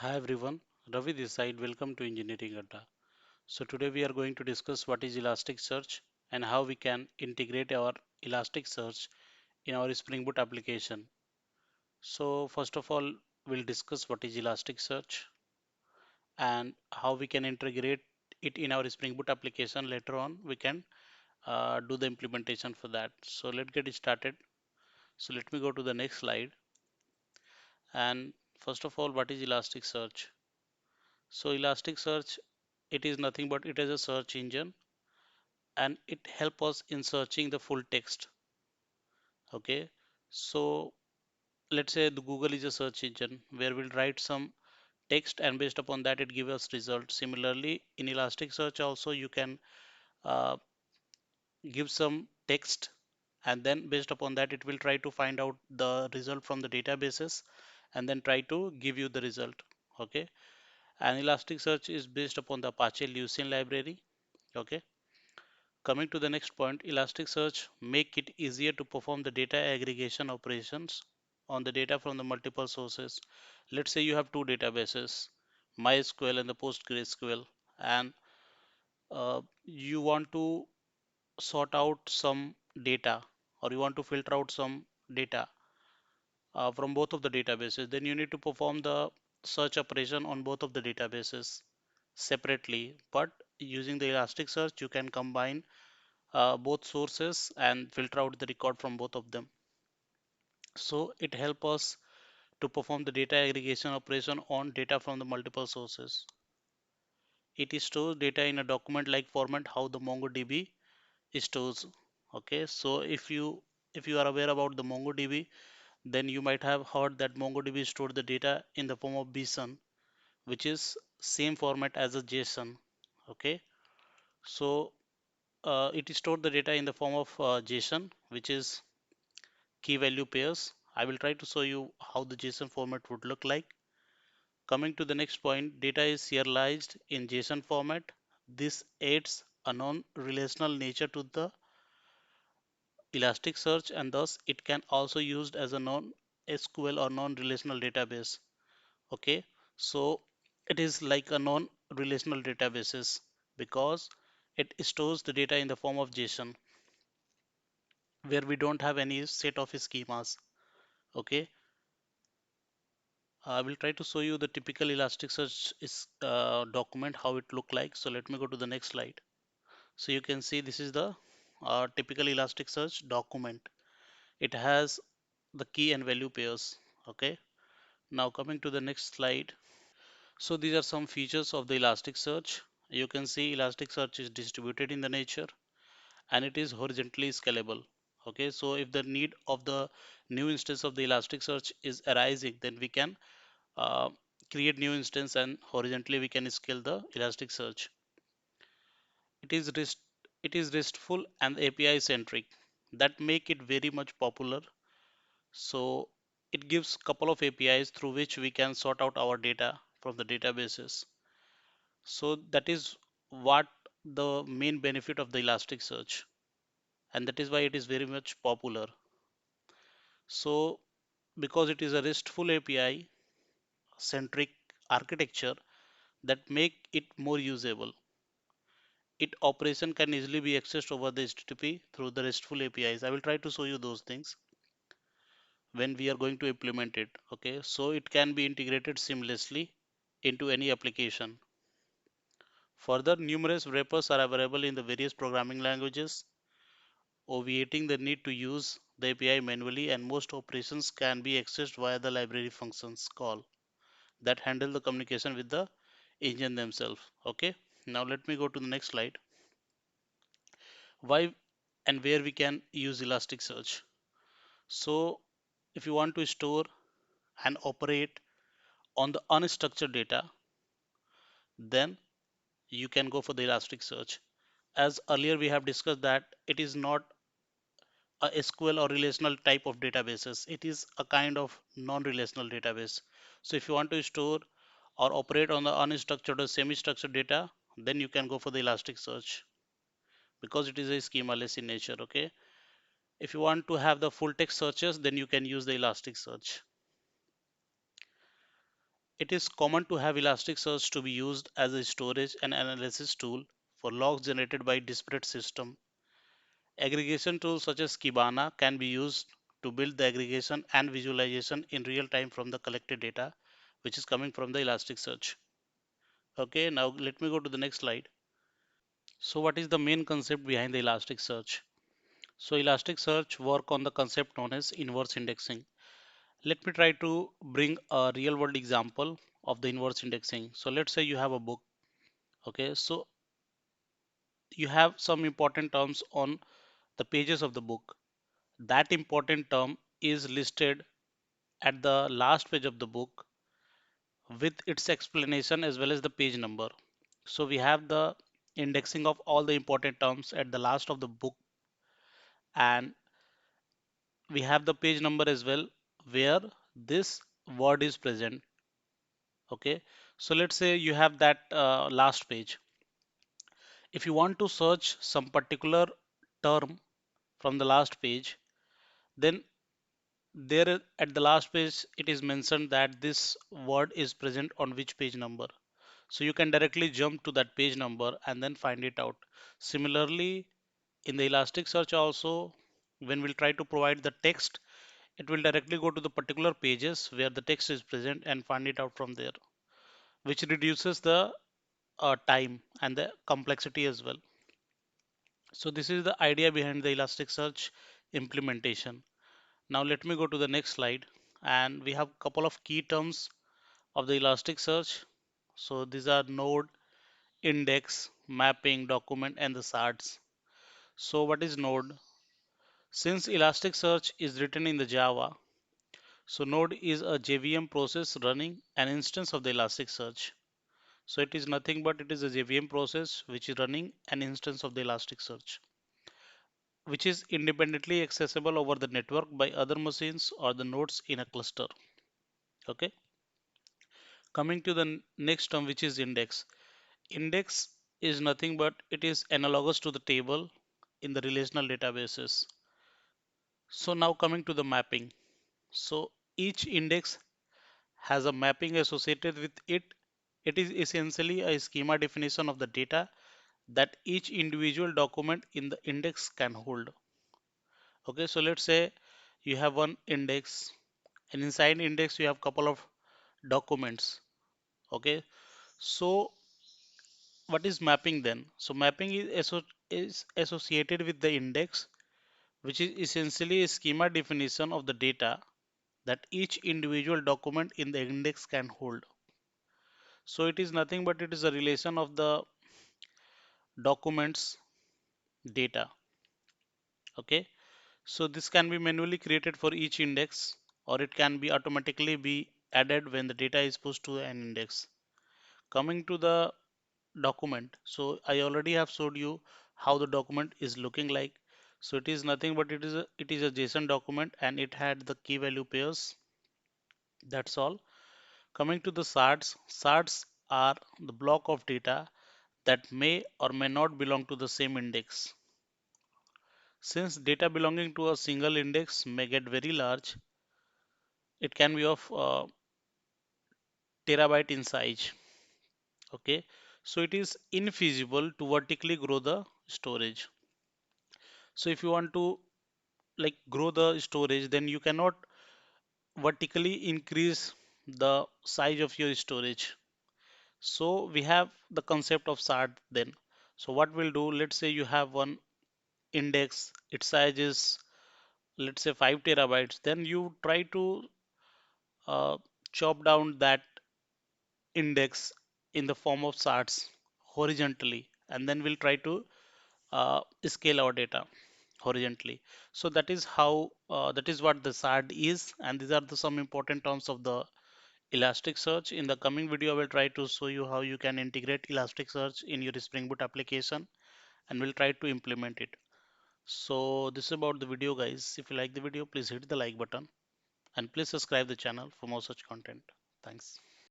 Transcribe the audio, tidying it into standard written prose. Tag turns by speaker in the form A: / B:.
A: Hi everyone, Ravi this side. Welcome to EnggAdda. So today we are going to discuss what is Elasticsearch and how we can integrate our Elasticsearch in our Spring Boot application. So first of all, we'll discuss what is Elasticsearch and how we can integrate it in our Spring Boot application. Later on, we can do the implementation for that. So let's get it started. So let me go to the next slide. And first of all, what is Elasticsearch? So Elasticsearch, it is nothing but it is a search engine and it help us in searching the full text. Okay, so let's say the Google is a search engine where we'll write some text and based upon that it gives us results. Similarly, in Elasticsearch also you can uh, give some text and then based upon that it will try to find out the result from the databases and then try to give you the result. Okay, and Elasticsearch is based upon the Apache Lucene library. Okay, coming to the next point, Elasticsearch make it easier to perform the data aggregation operations on the data from the multiple sources. Let's say you have two databases, MySQL and the PostgreSQL, and you want to sort out some data or you want to filter out some data from both of the databases. Then you need to perform the search operation on both of the databases separately. But using the Elasticsearch, you can combine both sources and filter out the record from both of them. So it helps us to perform the data aggregation operation on data from the multiple sources. It stores data in a document like format how the MongoDB stores. Okay, so if you are aware about the MongoDB, then you might have heard that MongoDB stored the data in the form of BSON, which is same format as a JSON. Okay, so it stored the data in the form of JSON, which is key value pairs. I will try to show you how the JSON format would look like. Coming to the next point, data is serialized in JSON format. This adds a non-relational nature to the Elasticsearch and thus it can also used as a non-SQL or non-relational database. Okay, so it is like a non-relational databases because it stores the data in the form of JSON where we don't have any set of schemas. Okay, I will try to show you the typical Elasticsearch document, how it look like. So let me go to the next slide. So you can see this is the typical Elasticsearch document. It has the key and value pairs. Okay. Now coming to the next slide. So these are some features of the Elasticsearch. You can see Elasticsearch is distributed in the nature and it is horizontally scalable. Okay. So if the need of the new instance of the Elasticsearch is arising, then we can uh, create new instance and horizontally we can scale the Elasticsearch. It is RESTful and API centric that make it very much popular. So it gives couple of APIs through which we can sort out our data from the databases. So that is what the main benefit of the Elasticsearch, and that is why it is very much popular. So because it is a RESTful API centric architecture that make it more usable. It operation can easily be accessed over the HTTP through the RESTful APIs. I will try to show you those things when we are going to implement it. Okay, so it can be integrated seamlessly into any application. Further, numerous wrappers are available in the various programming languages, obviating the need to use the API manually, and most operations can be accessed via the library functions call that handle the communication with the engine themselves. Okay, now let me go to the next slide. Why and where we can use Elasticsearch? So if you want to store and operate on the unstructured data, then you can go for the Elasticsearch. As earlier we have discussed that it is not a SQL or relational type of databases. It is a kind of non-relational database. So if you want to store or operate on the unstructured or semi-structured data, then you can go for the Elasticsearch because it is a schemaless in nature. Okay. If you want to have the full text searches, then you can use the Elasticsearch. It is common to have Elasticsearch to be used as a storage and analysis tool for logs generated by disparate systems. Aggregation tools such as Kibana can be used to build the aggregation and visualization in real time from the collected data, which is coming from the Elasticsearch. Okay, now let me go to the next slide. So what is the main concept behind the Elasticsearch? So Elasticsearch work on the concept known as inverse indexing. Let me try to bring a real world example of the inverse indexing. So let's say you have a book. Okay, so you have some important terms on the pages of the book. That important term is listed at the last page of the book with its explanation as well as the page number. So we have the indexing of all the important terms at the last of the book, and we have the page number as well where this word is present. Okay, so let's say you have that last page. If you want to search some particular term from the last page, then there at the last page it is mentioned that this word is present on which page number. So you can directly jump to that page number and then find it out. Similarly, in the Elasticsearch also, when we'll try to provide the text, it will directly go to the particular pages where the text is present and find it out from there, which reduces the time and the complexity as well. So this is the idea behind the Elasticsearch implementation. Now let me go to the next slide, and we have a couple of key terms of the Elasticsearch. So these are node, index, mapping, document, and the shards. So what is node? Since Elasticsearch is written in the Java, so node is a JVM process running an instance of the Elasticsearch. So it is nothing but it is a JVM process which is running an instance of the Elasticsearch, which is independently accessible over the network by other machines or the nodes in a cluster. Okay. Coming to the next term, which is index. Index is nothing but it is analogous to the table in the relational databases. So now coming to the mapping. So each index has a mapping associated with it. It is essentially a schema definition of the data that each individual document in the index can hold. Okay, so let's say you have one index, and inside index you have couple of documents. Okay, so what is mapping then? So mapping is associated with the index, which is essentially a schema definition of the data that each individual document in the index can hold. So it is nothing but it is a relation of the documents data. Okay, so this can be manually created for each index, or it can be automatically be added when the data is pushed to an index. Coming to the document, so I already have showed you how the document is looking like. So it is nothing but it is a JSON document and it had the key value pairs. That's all. Coming to the shards, shards are the block of data that may or may not belong to the same index. Since data belonging to a single index may get very large, it can be of terabyte in size. Okay, so it is infeasible to vertically grow the storage. So if you want to like grow the storage, then you cannot vertically increase the size of your storage. So we have the concept of shard then. So what we'll do, let's say you have one index, its size is let's say 5 terabytes, then you try to uh, chop down that index in the form of shards horizontally, and then we'll try to scale our data horizontally. So that is how that is what the shard is, and these are the some important terms of the Elasticsearch. In the coming video, I will try to show you how you can integrate Elasticsearch in your Spring Boot application, and we'll try to implement it. So this is about the video, guys. If you like the video, please hit the like button and please subscribe the channel for more such content. Thanks.